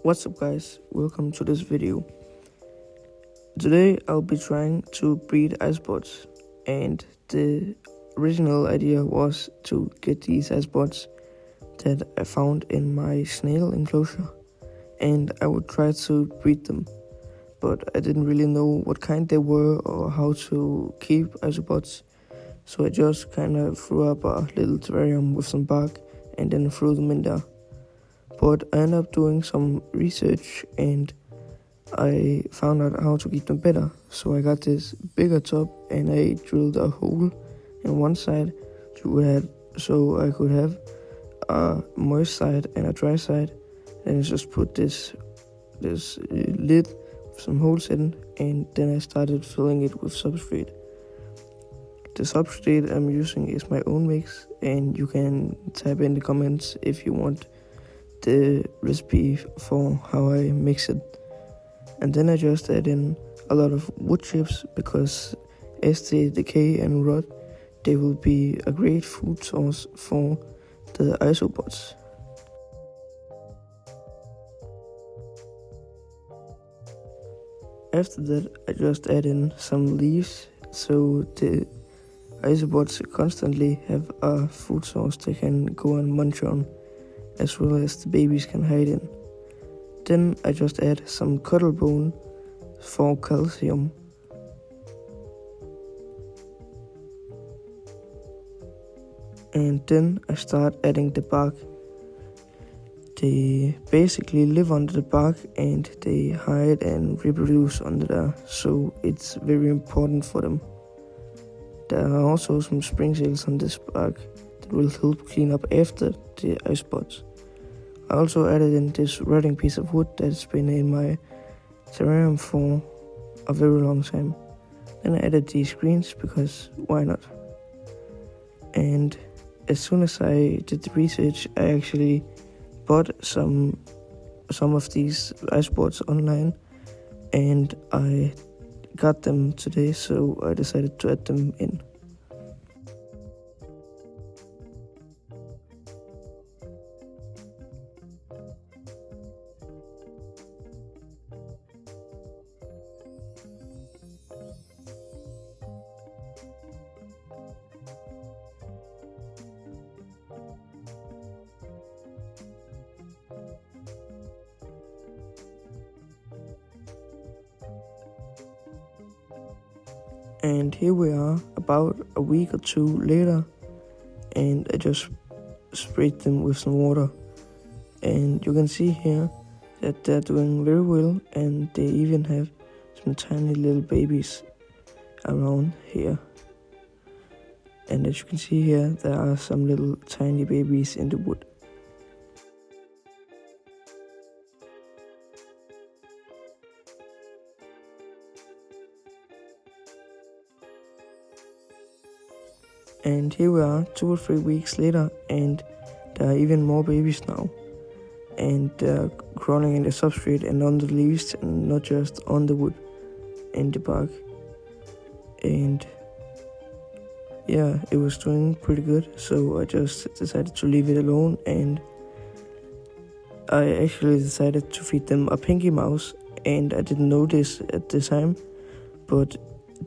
What's up guys, welcome to this video. Today I'll be trying to breed isopods, and the original idea was to get these isopods that I found in my snail enclosure, and I would try to breed them, but I didn't really know what kind they were or how to keep isopods, so I just kind of threw up a little terrarium with some bark and then threw them in there. But I ended up doing some research and I found out how to keep them better. So I got this bigger tub and I drilled a hole in one side so I could have a moist side and a dry side. And I just put this lid with some holes in, and then I started filling it with substrate. The substrate I'm using is my own mix, and you can type in the comments if you want the recipe for how I mix it. And then I just add in a lot of wood chips, because as they decay and rot, they will be a great food source for the isopods. After that, I just add in some leaves so the isopods constantly have a food source they can go and munch on, as well as the babies can hide in. Then I just add some cuttle bone for calcium. And then I start adding the bark. They basically live under the bark and they hide and reproduce under there, so it's very important for them. There are also some spring cells on this bark that will help clean up after the isopods. I also added in this rotting piece of wood that's been in my terrarium for a very long time. Then I added these greens because why not? And as soon as I did the research, I actually bought some of these isopods online, and I got them today, so I decided to add them in. And here we are, about a week or two later, and I just sprayed them with some water. And you can see here that they're doing very well, and they even have some tiny little babies around here. And as you can see here, there are some little tiny babies in the wood. And here we are 2 or 3 weeks later, and there are even more babies now. And they're crawling in the substrate and on the leaves, and not just on the wood and the bark. And yeah, it was doing pretty good, so I just decided to leave it alone, and I actually decided to feed them a pinky mouse, and I didn't know this at the time, but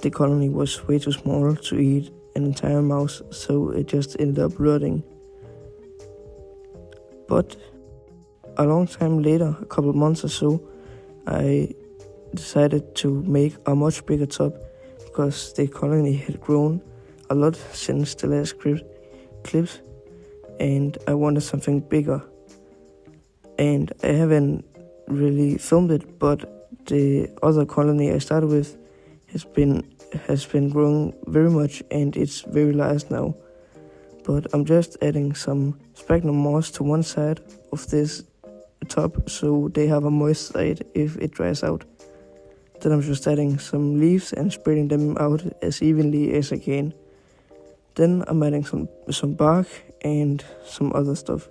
the colony was way too small to eat an entire mouse, so it just ended up rotting. But a long time later, a couple of months or so, I decided to make a much bigger tub, because the colony had grown a lot since the last clips, and I wanted something bigger. And I haven't really filmed it, but the other colony I started with has been growing very much, and it's very large now. But I'm just adding some sphagnum moss to one side of this top, so they have a moist side if it dries out. Then I'm just adding some leaves and spreading them out as evenly as I can. Then I'm adding some bark and some other stuff.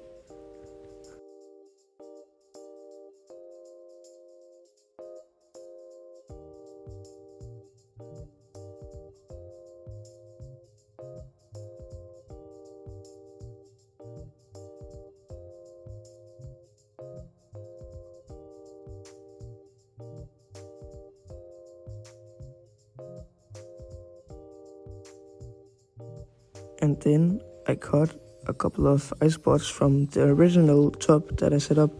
And then I cut a couple of isopods from the original tub that I set up,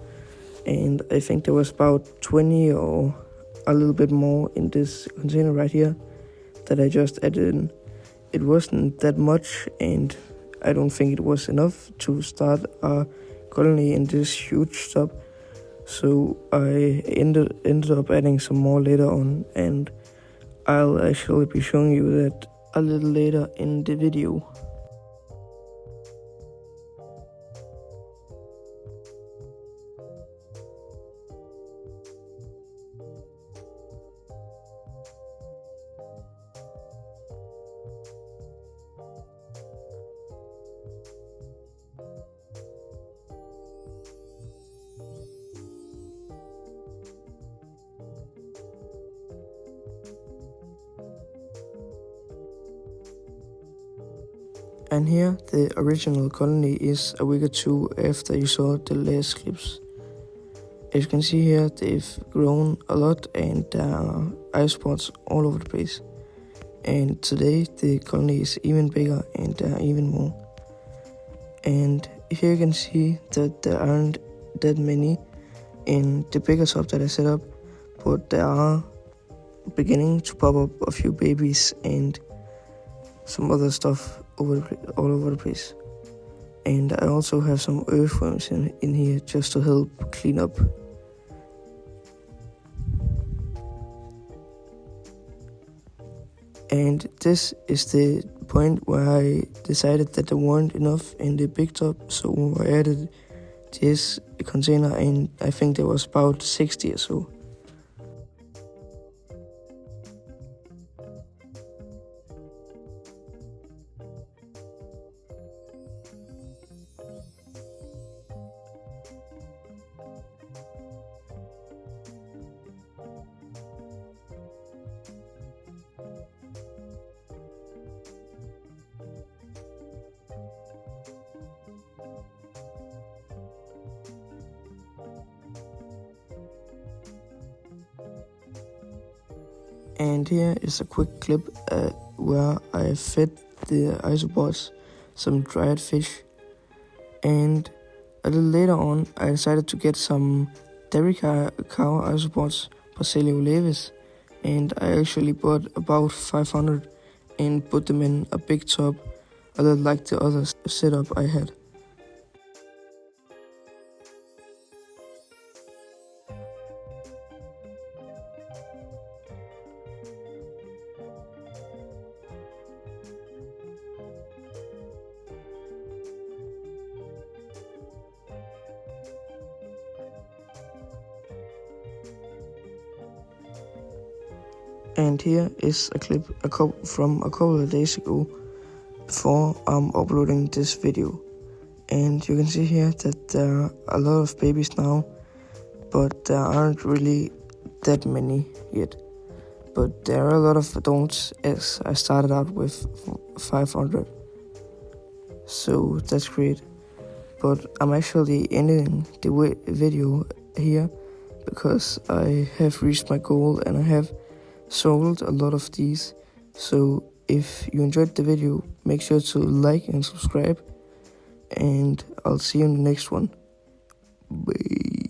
and I think there was about 20 or a little bit more in this container right here that I just added in. It wasn't that much, and I don't think it was enough to start a colony in this huge tub, so I ended up adding some more later on, and I'll actually be showing you that a little later in the video. And here the original colony is a week or two after you saw the last clips. As you can see here, they've grown a lot and there are isopods all over the place. And today the colony is even bigger and there are even more. And here you can see that there aren't that many in the bigger tub that I set up, but there are beginning to pop up a few babies and some other stuff all over the place. And I also have some earthworms in here just to help clean up. And this is the point where I decided that there weren't enough in the big tub, so I added this container, and I think there was about 60 or so. And here is a quick clip where I fed the isopods some dried fish. And a little later on, I decided to get some dairy cow isopods, Paleolevis, and I actually bought about 500 and put them in a big tub, a little like the other setup I had. And here is a clip from a couple of days ago before I'm uploading this video. And you can see here that there are a lot of babies now, but there aren't really that many yet. But there are a lot of adults, as I started out with 500. So that's great. But I'm actually ending the video here because I have reached my goal and I have sold a lot of these. So if you enjoyed the video, make sure to like and subscribe, and I'll see you in the next one. Bye.